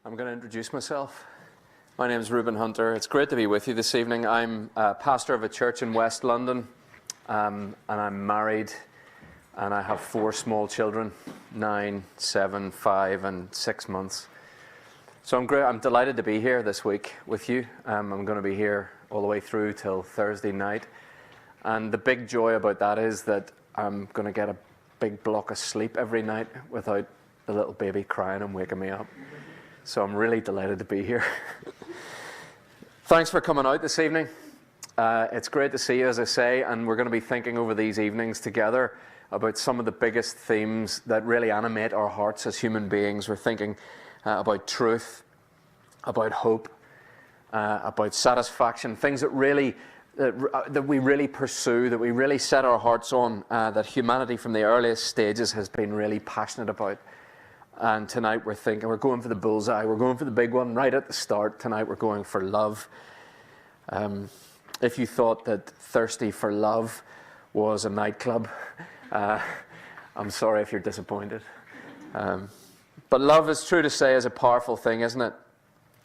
I'm going to introduce myself. My name is Reuben Hunter. It's great to be with you this evening. I'm a pastor of a church in West London, and I'm married, and I have 4 small children, 9, 7, 5, and 6 months. So I'm delighted to be here this week with you. I'm going to be here all the way through till Thursday night. And the big joy about that is that I'm going to get a big block of sleep every night without the little baby crying and waking me up. So I'm really delighted to be here. Thanks for coming out this evening. It's great to see you, as I say, and we're going to be thinking over these evenings together about some of the biggest themes that really animate our hearts as human beings. We're thinking about truth, about hope, about satisfaction, things that we really pursue, that we really set our hearts on, that humanity from the earliest stages has been really passionate about. And tonight we're going for the bullseye. We're going for the big one right at the start. Tonight we're going for love. If you thought that Thirsty for Love was a nightclub, I'm sorry if you're disappointed. But love, is true to say, is a powerful thing, isn't it?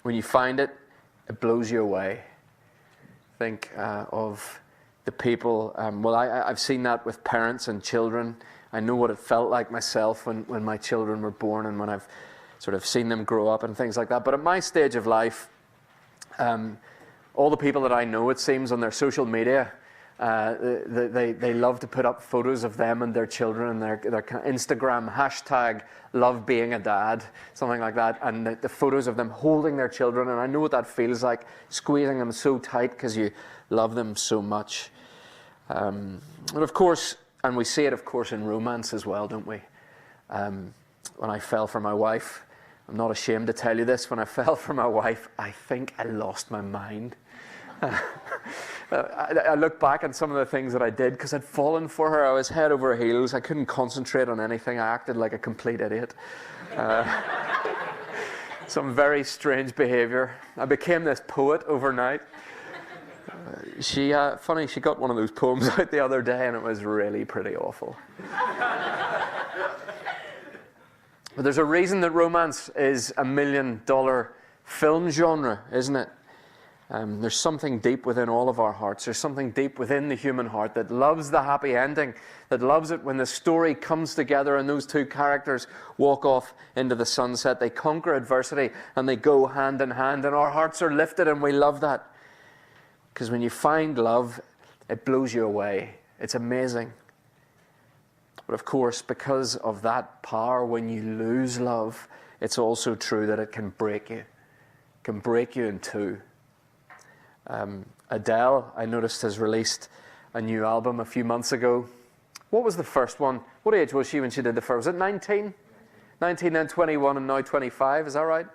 When you find it, it blows you away. Think of the people. I've seen that with parents and children. I know what it felt like myself when my children were born and when I've sort of seen them grow up and things like that. But at my stage of life, all the people that I know, it seems, on their social media, they love to put up photos of them and their children and their Instagram hashtag love being a dad, something like that, and the photos of them holding their children. And I know what that feels like, squeezing them so tight because you love them so much. And of course, and we see it, of course, in romance as well, don't we? When I fell for my wife, I'm not ashamed to tell you this, when I fell for my wife, I think I lost my mind. I look back at some of the things that I did because I'd fallen for her. I was head over heels. I couldn't concentrate on anything. I acted like a complete idiot. Some very strange behavior. I became this poet overnight. She got one of those poems out the other day, and it was really pretty awful. But there's a reason that romance is $1 million film genre, isn't it? There's something deep within all of our hearts. There's something deep within the human heart that loves the happy ending, that loves it when the story comes together and those two characters walk off into the sunset. They conquer adversity and they go hand in hand, and our hearts are lifted, and we love that. Because when you find love, it blows you away. It's amazing. But of course, because of that power, when you lose love, it's also true that it can break you. It can break you in two. Adele, I noticed, has released a new album a few months ago. What was the first one? What age was she when she did the first? Was it 19? 19, then 21, and now 25. Is that right?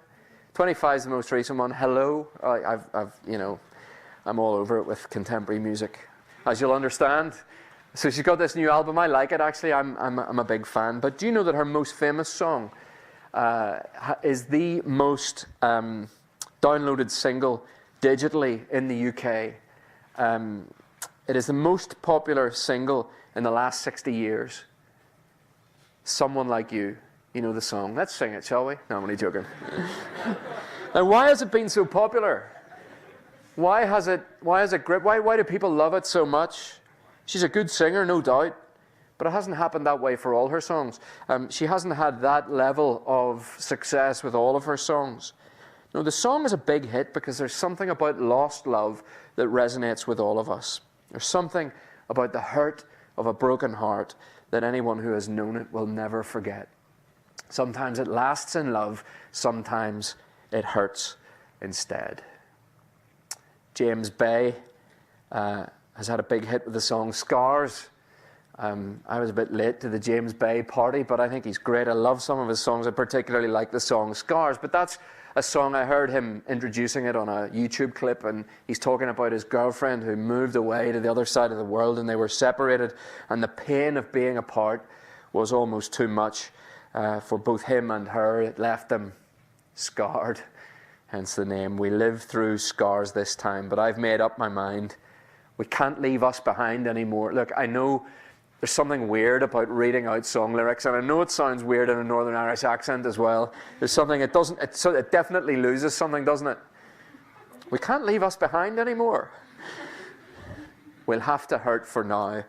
25 is the most recent one. Hello. I'm all over it with contemporary music, as you'll understand. So she's got this new album. I like it, actually. I'm a big fan. But do you know that her most famous song is the most downloaded single digitally in the UK? It is the most popular single in the last 60 years. Someone Like You. You know the song. Let's sing it, shall we? No, I'm only joking. Now, why has it been so popular? Why has it gripped? Why do people love it so much? She's a good singer, no doubt, but it hasn't happened that way for all her songs. She hasn't had that level of success with all of her songs. No, the song is a big hit because there's something about lost love that resonates with all of us. There's something about the hurt of a broken heart that anyone who has known it will never forget. Sometimes it lasts in love, sometimes it hurts instead. James Bay has had a big hit with the song Scars. I was a bit late to the James Bay party, but I think he's great. I love some of his songs. I particularly like the song Scars. But that's a song, I heard him introducing it on a YouTube clip, and he's talking about his girlfriend who moved away to the other side of the world, and they were separated, and the pain of being apart was almost too much for both him and her. It left them scarred. Hence the name. We live through scars this time, but I've made up my mind. We can't leave us behind anymore. Look, I know there's something weird about reading out song lyrics, and I know it sounds weird in a Northern Irish accent as well. There's something it doesn't. It definitely loses something, doesn't it? We can't leave us behind anymore. We'll have to hurt for now,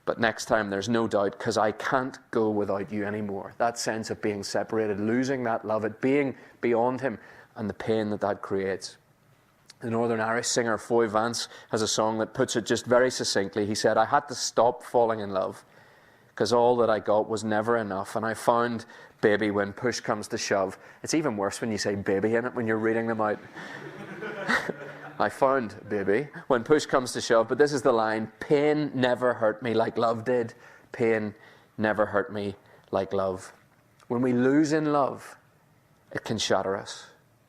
but next time there's no doubt, because I can't go without you anymore. That sense of being separated, losing that love, it being beyond him, and the pain that that creates. The Northern Irish singer Foy Vance has a song that puts it just very succinctly. He said, "I had to stop falling in love because all that I got was never enough. And I found baby when push comes to shove." It's even worse when you say baby in it when you're reading them out. I found baby when push comes to shove. But this is the line: "Pain never hurt me like love did. Pain never hurt me like love." When we lose in love, it can shatter us.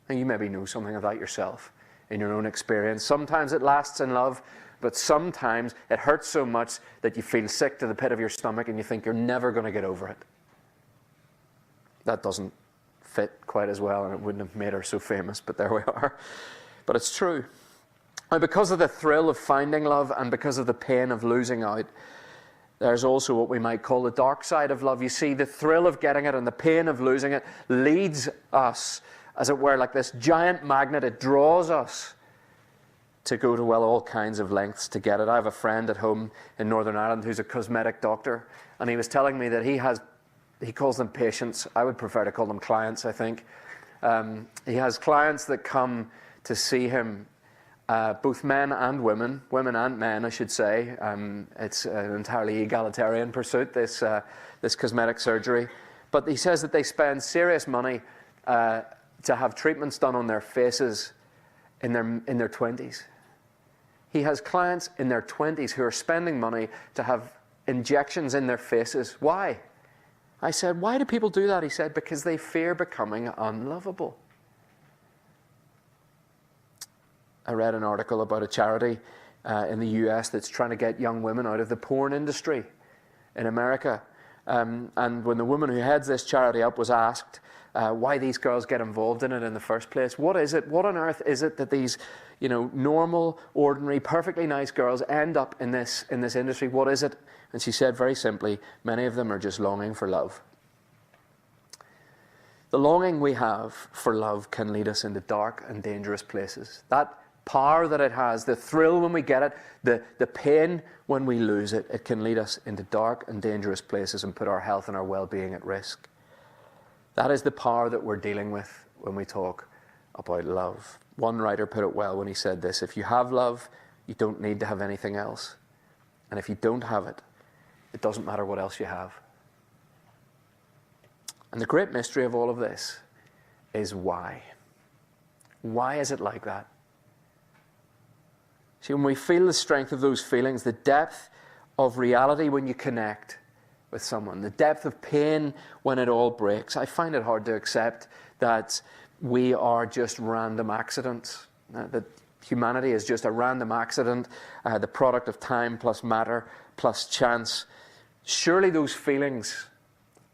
And you maybe know something of that yourself in your own experience. Sometimes it lasts in love, but sometimes it hurts so much that you feel sick to the pit of your stomach and you think you're never going to get over it. That doesn't fit quite as well, and it wouldn't have made her so famous, but there we are. But it's true. And because of the thrill of finding love and because of the pain of losing out, there's also what we might call the dark side of love. You see, the thrill of getting it and the pain of losing it leads us, as it were, like this giant magnet. It draws us to go to, well, all kinds of lengths to get it. I have a friend at home in Northern Ireland who's a cosmetic doctor, and he was telling me that he calls them patients. I would prefer to call them clients, I think. He has clients that come to see him, both men and women and men, I should say. It's an entirely egalitarian pursuit, this cosmetic surgery. But he says that they spend serious money to have treatments done on their faces in their 20s. He has clients in their 20s who are spending money to have injections in their faces. Why? I said, why do people do that? He said, because they fear becoming unlovable. I read an article about a charity in the US that's trying to get young women out of the porn industry in America. And when the woman who heads this charity up was asked why these girls get involved in it in the first place, what is it, what on earth is it that these, normal, ordinary, perfectly nice girls end up in this industry? What is it? And she said very simply, many of them are just longing for love. The longing we have for love can lead us into dark and dangerous places. That power that it has, the thrill when we get it, the pain when we lose it, it can lead us into dark and dangerous places and put our health and our well-being at risk. That is the power that we're dealing with when we talk about love. One writer put it well when he said this: if you have love, you don't need to have anything else. And if you don't have it, it doesn't matter what else you have. And the great mystery of all of this is why. Why is it like that? See, when we feel the strength of those feelings, the depth of reality when you connect with someone, the depth of pain when it all breaks, I find it hard to accept that we are just random accidents, that humanity is just a random accident, the product of time plus matter plus chance. Surely those feelings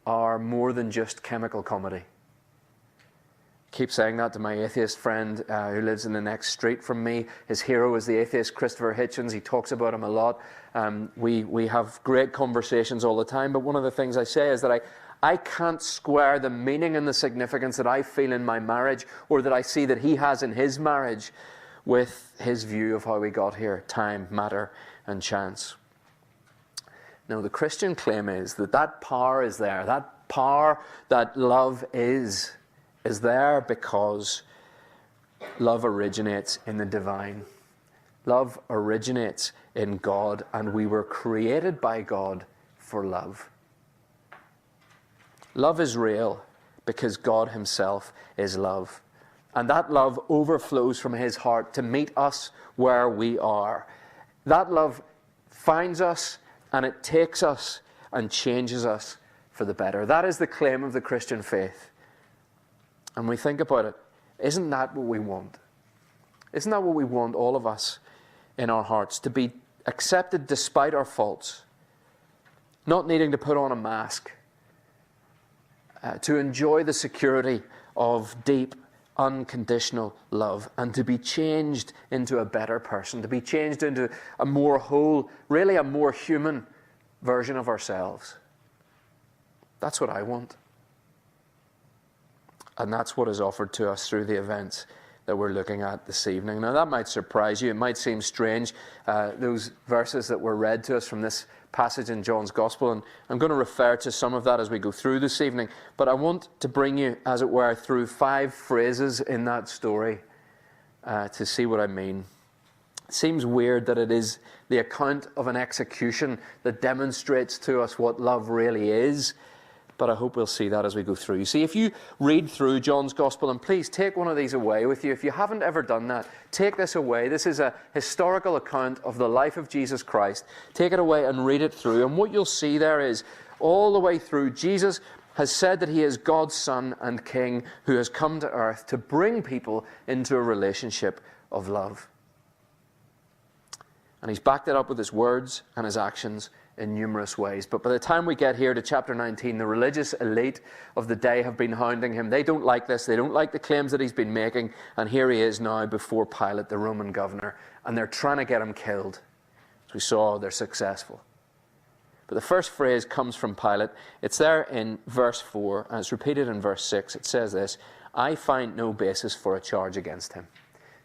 are more than just chemical comedy. I keep saying that to my atheist friend who lives in the next street from me. His hero is the atheist Christopher Hitchens. He talks about him a lot. We have great conversations all the time, but one of the things I say is that I can't square the meaning and the significance that I feel in my marriage, or that I see that he has in his marriage, with his view of how we got here: time, matter, and chance. Now, the Christian claim is that power is there. That power that love is there because love originates in the divine. Love originates in God, and we were created by God for love. Love is real because God himself is love. And that love overflows from his heart to meet us where we are. That love finds us, and it takes us and changes us for the better. That is the claim of the Christian faith. And we think about it, isn't that what we want? Isn't that what we want, all of us, in our hearts? To be accepted despite our faults, not needing to put on a mask, to enjoy the security of deep, unconditional love, and to be changed into a better person, to be changed into a more whole, really a more human version of ourselves. That's what I want. And that's what is offered to us through the events that we're looking at this evening. Now that might surprise you. It might seem strange, those verses that were read to us from this passage in John's Gospel. And I'm going to refer to some of that as we go through this evening. But I want to bring you, as it were, through 5 phrases in that story to see what I mean. It seems weird that it is the account of an execution that demonstrates to us what love really is. But I hope we'll see that as we go through. You see, if you read through John's Gospel, and please take one of these away with you. If you haven't ever done that, take this away. This is a historical account of the life of Jesus Christ. Take it away and read it through. And what you'll see there is, all the way through, Jesus has said that he is God's Son and King who has come to earth to bring people into a relationship of love. And he's backed it up with his words and his actions in numerous ways. But by the time we get here to chapter 19, the religious elite of the day have been hounding him. They don't like this. They don't like the claims that he's been making. And here he is now before Pilate, the Roman governor. And they're trying to get him killed. As we saw, they're successful. But the first phrase comes from Pilate. It's there in verse 4, and it's repeated in verse 6. It says this, "I find no basis for a charge against him."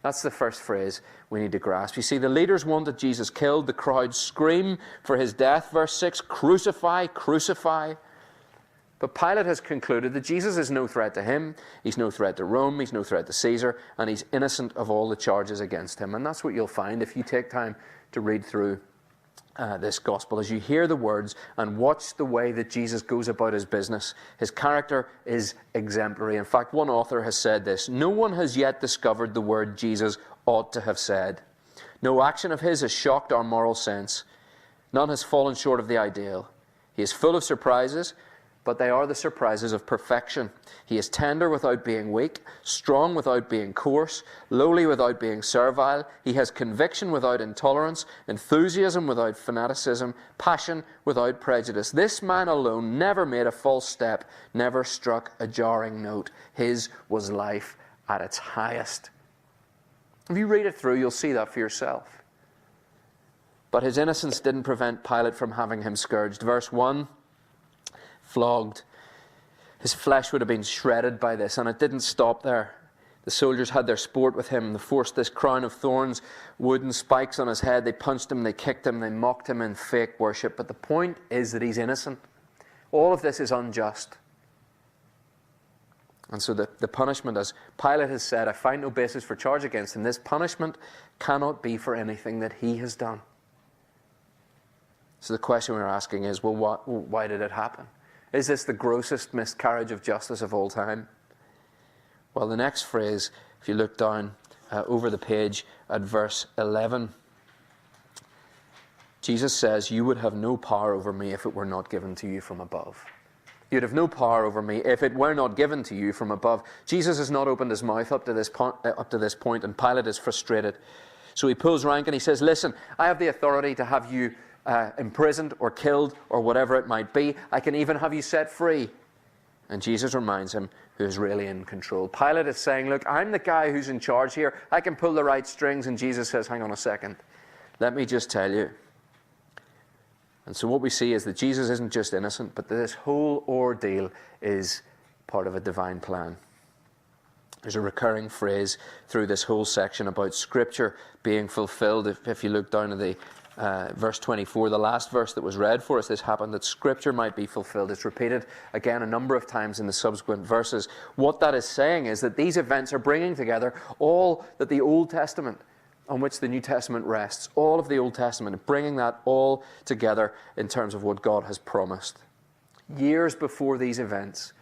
That's the first phrase we need to grasp. You see, the leaders wanted Jesus killed. The crowd scream for his death. Verse 6, "Crucify, crucify." But Pilate has concluded that Jesus is no threat to him. He's no threat to Rome. He's no threat to Caesar. And he's innocent of all the charges against him. And that's what you'll find if you take time to read through this gospel. As you hear the words and watch the way that Jesus goes about his business, his character is exemplary. In fact, one author has said this, "No one has yet discovered the word Jesus ought to have said. No action of his has shocked our moral sense. None has fallen short of the ideal. He is full of surprises, but they are the surprises of perfection. He is tender without being weak, strong without being coarse, lowly without being servile. He has conviction without intolerance, enthusiasm without fanaticism, passion without prejudice. This man alone never made a false step, never struck a jarring note. His was life at its highest." If you read it through, you'll see that for yourself. But his innocence didn't prevent Pilate from having him scourged. Verse 1, flogged. His flesh would have been shredded by this, and it didn't stop there. The soldiers had their sport with him. They forced this crown of thorns, wooden spikes on his head. They punched him, they kicked him, they mocked him in fake worship. But the point is that he's innocent. All of this is unjust. And so the punishment, as Pilate has said, "I find no basis for charge against him," this punishment cannot be for anything that he has done. So the question we're asking is, well, why did it happen? Is this the grossest miscarriage of justice of all time? Well, the next phrase, if you look down over the page at verse 11, Jesus says, "You would have no power over me if it were not given to you from above." You'd have no power over me if it were not given to you from above. Jesus has not opened his mouth up to this point, and Pilate is frustrated. So he pulls rank and he says, "Listen, I have the authority to have you imprisoned or killed or whatever it might be. I can even have you set free." And Jesus reminds him who is really in control. Pilate is saying, "Look, I'm the guy who's in charge here. I can pull the right strings." And Jesus says, "Hang on a second. Let me just tell you." And so what we see is that Jesus isn't just innocent, but that this whole ordeal is part of a divine plan. There's a recurring phrase through this whole section about Scripture being fulfilled. If you look down at the verse 24, the last verse that was read for us, this happened that Scripture might be fulfilled. It's repeated again a number of times in the subsequent verses. What that is saying is that these events are bringing together all that the Old Testament, on which the New Testament rests, all of the Old Testament, bringing that all together in terms of what God has promised. Years before these events,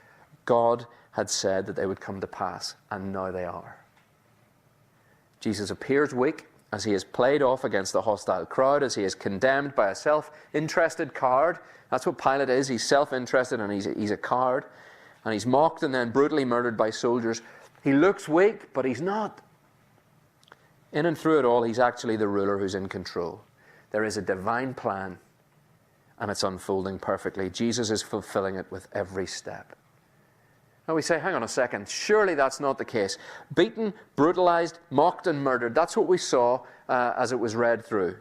God had said that they would come to pass, and now they are. Jesus appears weak as he is played off against the hostile crowd, as he is condemned by a self-interested coward. That's what Pilate is. He's self-interested and he's a coward. And he's mocked and then brutally murdered by soldiers. He looks weak, but he's not. In and through it all, he's actually the ruler who's in control. There is a divine plan, and it's unfolding perfectly. Jesus is fulfilling it with every step. Now we say, hang on a second, surely that's not the case. Beaten, brutalized, mocked and murdered. That's what we saw as it was read through.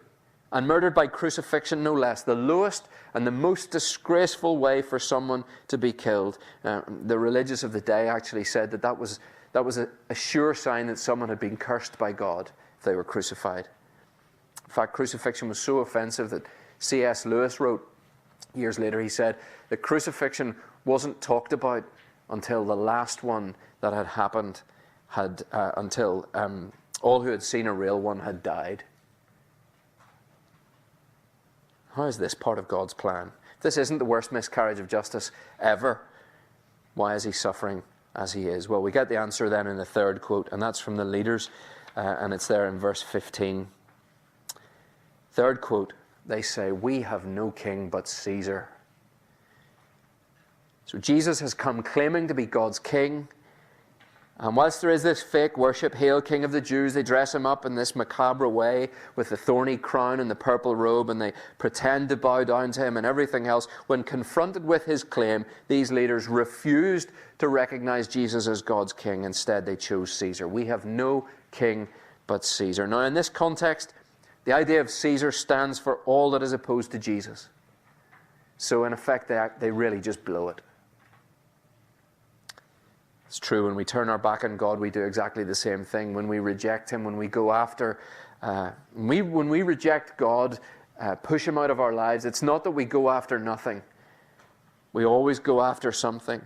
and murdered by crucifixion no less, the lowest and the most disgraceful way for someone to be killed. The religious of the day actually said that was a sure sign that someone had been cursed by God if they were crucified. In fact, crucifixion was so offensive that C.S. Lewis wrote years later, he said that crucifixion wasn't talked about until the last one that had happened until all who had seen a real one had died. How is this part of God's plan? If this isn't the worst miscarriage of justice ever, why is he suffering as he is? Well, we get the answer then in the third quote, and that's from the leaders, and it's there in verse 15. Third quote, they say, "We have no king but Caesar." So Jesus has come claiming to be God's king. And whilst there is this fake worship, "Hail, King of the Jews," they dress him up in this macabre way with the thorny crown and the purple robe, and they pretend to bow down to him and everything else. When confronted with his claim, these leaders refused to recognize Jesus as God's king. Instead, they chose Caesar. "We have no king but Caesar." Now, in this context, the idea of Caesar stands for all that is opposed to Jesus. So, in effect, they really just blow it. It's true, when we turn our back on God, we do exactly the same thing. When we reject him, when we go after, when we reject God, push him out of our lives, it's not that we go after nothing. We always go after something.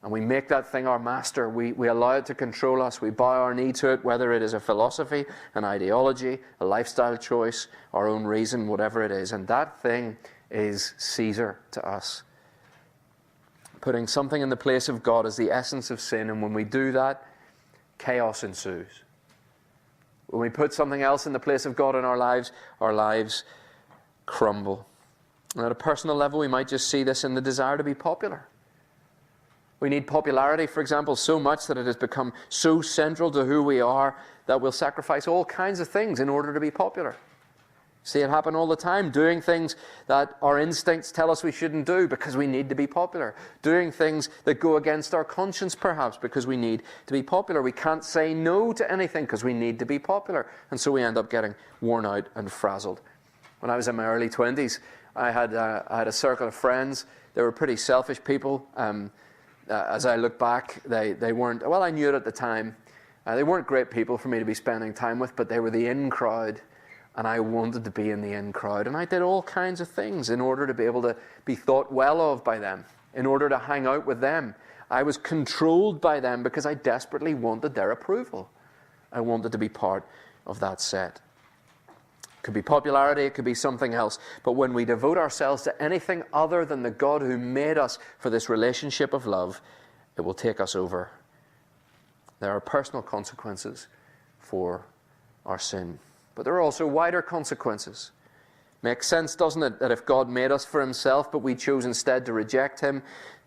And we make that thing our master. We allow it to control us. We bow our knee to it, whether it is a philosophy, an ideology, a lifestyle choice, our own reason, whatever it is. And that thing is Caesar to us. Putting something in the place of God is the essence of sin, and when we do that, chaos ensues. When we put something else in the place of God in our lives crumble. And at a personal level, we might just see this in the desire to be popular. We need popularity, for example, so much that it has become so central to who we are that we'll sacrifice all kinds of things in order to be popular. See it happen all the time, doing things that our instincts tell us we shouldn't do because we need to be popular. Doing things that go against our conscience, perhaps, because we need to be popular. We can't say no to anything because we need to be popular. And so we end up getting worn out and frazzled. When I was in my early 20s, I had a circle of friends. They were pretty selfish people. As I look back, they weren't, well, I knew it at the time. They weren't great people for me to be spending time with, but they were the in crowd. And I wanted to be in the in crowd. And I did all kinds of things in order to be able to be thought well of by them, in order to hang out with them. I was controlled by them because I desperately wanted their approval. I wanted to be part of that set. It could be popularity, it could be something else. But when we devote ourselves to anything other than the God who made us for this relationship of love, it will take us over. There are personal consequences for our sin. But there are also wider consequences. Makes sense, doesn't it, that if God made us for himself, but we chose instead to reject him,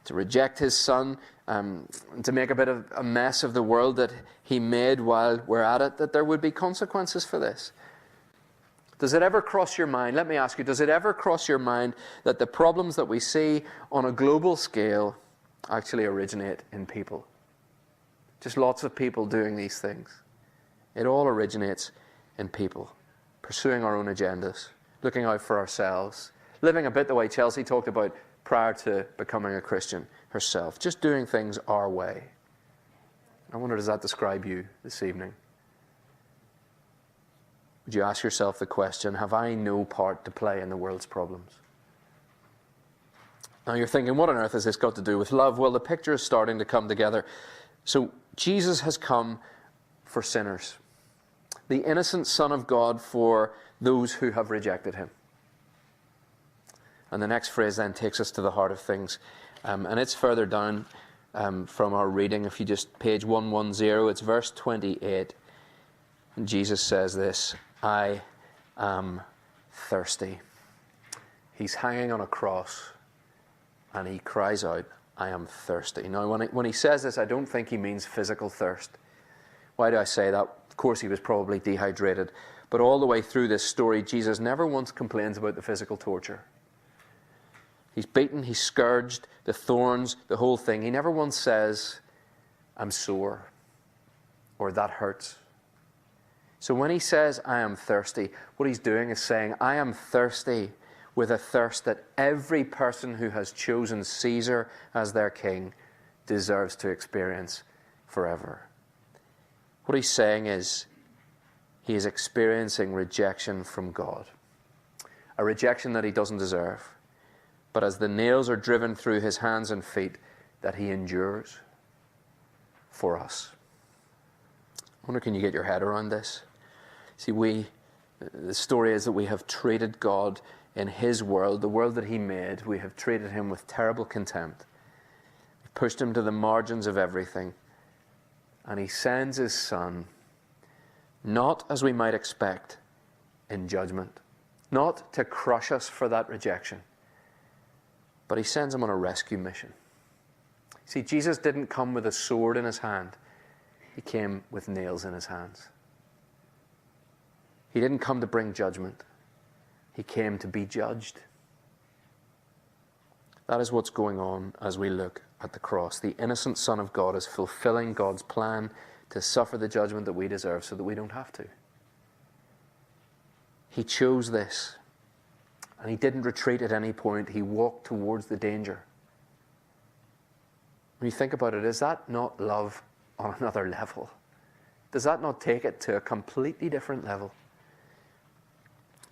to reject his son, to make a bit of a mess of the world that he made while we're at it, that there would be consequences for this. Does it ever cross your mind, let me ask you, does it ever cross your mind that the problems that we see on a global scale actually originate in people? Just lots of people doing these things. It all originates in people, pursuing our own agendas, looking out for ourselves, living a bit the way Chelsea talked about prior to becoming a Christian herself, just doing things our way. I wonder, does that describe you this evening? Would you ask yourself the question, have I no part to play in the world's problems? Now you're thinking, what on earth has this got to do with love? Well, the picture is starting to come together. So Jesus has come for sinners. The innocent Son of God for those who have rejected him. And the next phrase then takes us to the heart of things. And it's further down from our reading. If you just page 110, it's verse 28. And Jesus says this, "I am thirsty." He's hanging on a cross and he cries out, "I am thirsty." Now when he says this, I don't think he means physical thirst. Why do I say that? Of course, he was probably dehydrated. But all the way through this story, Jesus never once complains about the physical torture. He's beaten, he's scourged, the thorns, the whole thing. He never once says, "I'm sore," or "that hurts." So when he says, I am thirsty, what he's doing is saying, I am thirsty with a thirst that every person who has chosen Caesar as their king deserves to experience forever. What he's saying is, he is experiencing rejection from God. A rejection that he doesn't deserve. But as the nails are driven through his hands and feet, that he endures for us. I wonder, can you get your head around this? See, the story is that we have treated God in his world, the world that he made, we have treated him with terrible contempt. We've pushed him to the margins of everything. And he sends his son, not as we might expect, in judgment. Not to crush us for that rejection. But he sends him on a rescue mission. See, Jesus didn't come with a sword in his hand. He came with nails in his hands. He didn't come to bring judgment. He came to be judged. That is what's going on as we look at the cross. The innocent Son of God is fulfilling God's plan to suffer the judgment that we deserve so that we don't have to. He chose this. And he didn't retreat at any point. He walked towards the danger. When you think about it, is that not love on another level? Does that not take it to a completely different level?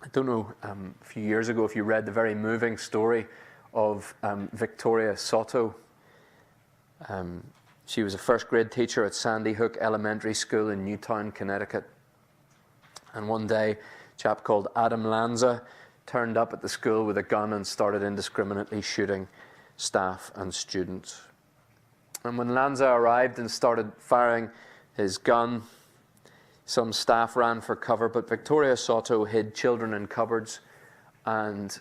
I don't know, a few years ago, if you read the very moving story of Victoria Soto. She was a first grade teacher at Sandy Hook Elementary School in Newtown, Connecticut. And one day, a chap called Adam Lanza turned up at the school with a gun and started indiscriminately shooting staff and students. And when Lanza arrived and started firing his gun, some staff ran for cover, but Victoria Soto hid children in cupboards and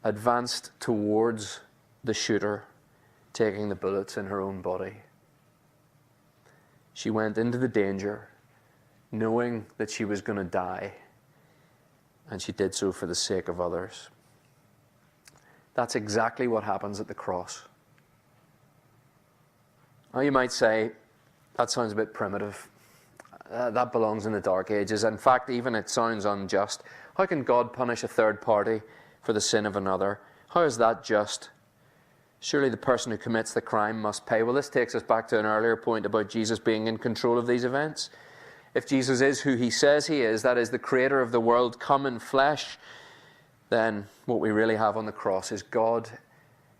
advanced towards the shooter, taking the bullets in her own body. She went into the danger, knowing that she was going to die, and she did so for the sake of others. That's exactly what happens at the cross. Now you might say, that sounds a bit primitive. That belongs in the Dark Ages. In fact, even it sounds unjust. How can God punish a third party for the sin of another? How is that just? Surely the person who commits the crime must pay. Well, this takes us back to an earlier point about Jesus being in control of these events. If Jesus is who he says he is, that is the creator of the world come in flesh, then what we really have on the cross is God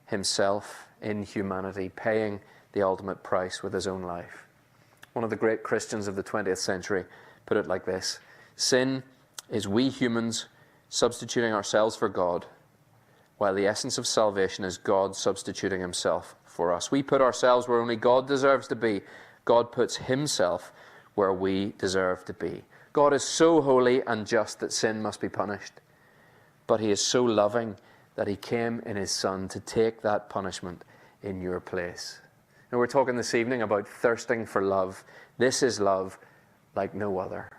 himself in humanity paying the ultimate price with his own life. One of the great Christians of the 20th century put it like this: sin is we humans substituting ourselves for God, while the essence of salvation is God substituting himself for us. We put ourselves where only God deserves to be. God puts himself where we deserve to be. God is so holy and just that sin must be punished. But he is so loving that he came in his Son to take that punishment in your place. Now, we're talking this evening about thirsting for love. This is love like no other.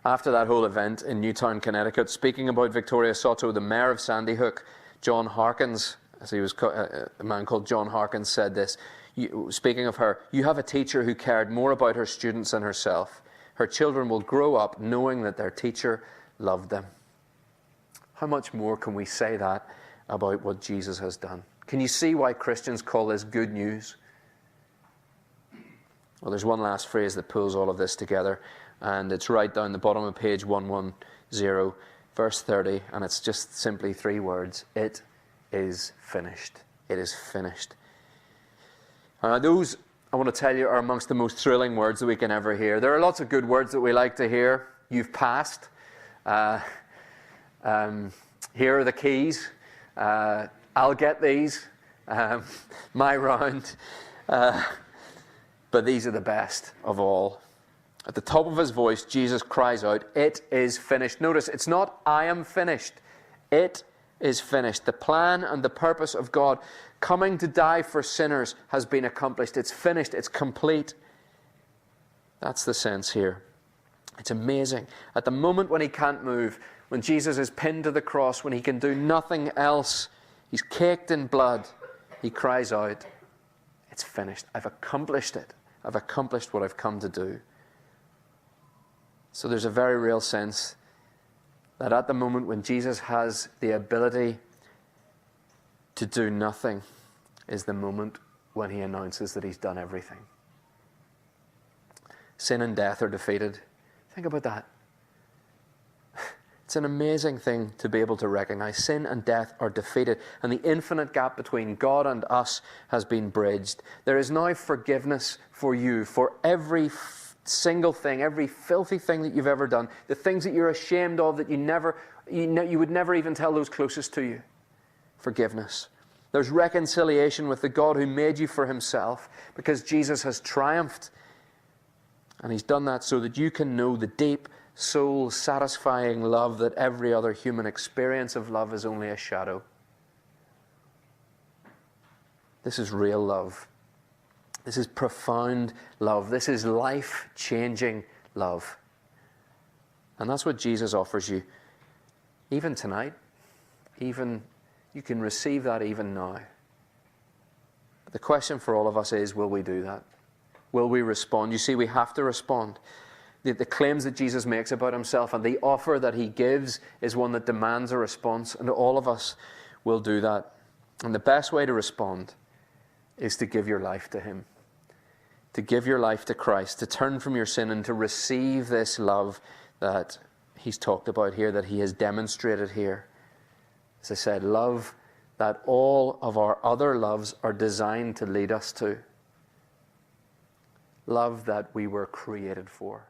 After that whole event in Newtown, Connecticut, speaking about Victoria Soto, the mayor of Sandy Hook, John Harkins, as he was a man called John Harkins, said this, speaking of her, "You have a teacher who cared more about her students than herself. Her children will grow up knowing that their teacher loved them." How much more can we say that about what Jesus has done? Can you see why Christians call this good news? Well, there's one last phrase that pulls all of this together, and it's right down the bottom of page 110, verse 30, and it's just simply 3 words. It is finished. It is finished. Those, I want to tell you, are amongst the most thrilling words that we can ever hear. There are lots of good words that we like to hear. You've passed. Here are the keys. I'll get these. My round. But these are the best of all. At the top of his voice, Jesus cries out, "It is finished." Notice, it's not "I am finished." It is finished. The plan and the purpose of God coming to die for sinners has been accomplished. It's finished. It's complete. That's the sense here. It's amazing. At the moment when he can't move, when Jesus is pinned to the cross, when he can do nothing else, he's caked in blood, he cries out, "It's finished. I've accomplished it. I've accomplished what I've come to do." So there's a very real sense that at the moment when Jesus has the ability to do nothing is the moment when he announces that he's done everything. Sin and death are defeated. Think about that. It's an amazing thing to be able to recognize. Sin and death are defeated, and the infinite gap between God and us has been bridged. There is now forgiveness for you for every single thing, every filthy thing that you've ever done, the things that you're ashamed of that you would never even tell those closest to you. Forgiveness. There's reconciliation with the God who made you for himself, because Jesus has triumphed. And he's done that so that you can know the deep, soul-satisfying love that every other human experience of love is only a shadow. This is real love. This is profound love. This is life-changing love. And that's what Jesus offers you. Even tonight, even you can receive that even now. But the question for all of us is, will we do that? Will we respond? You see, we have to respond. The claims that Jesus makes about himself and the offer that he gives is one that demands a response, and all of us will do that. And the best way to respond is to give your life to him, to give your life to Christ, to turn from your sin and to receive this love that he's talked about here, that he has demonstrated here. As I said, love that all of our other loves are designed to lead us to. Love that we were created for.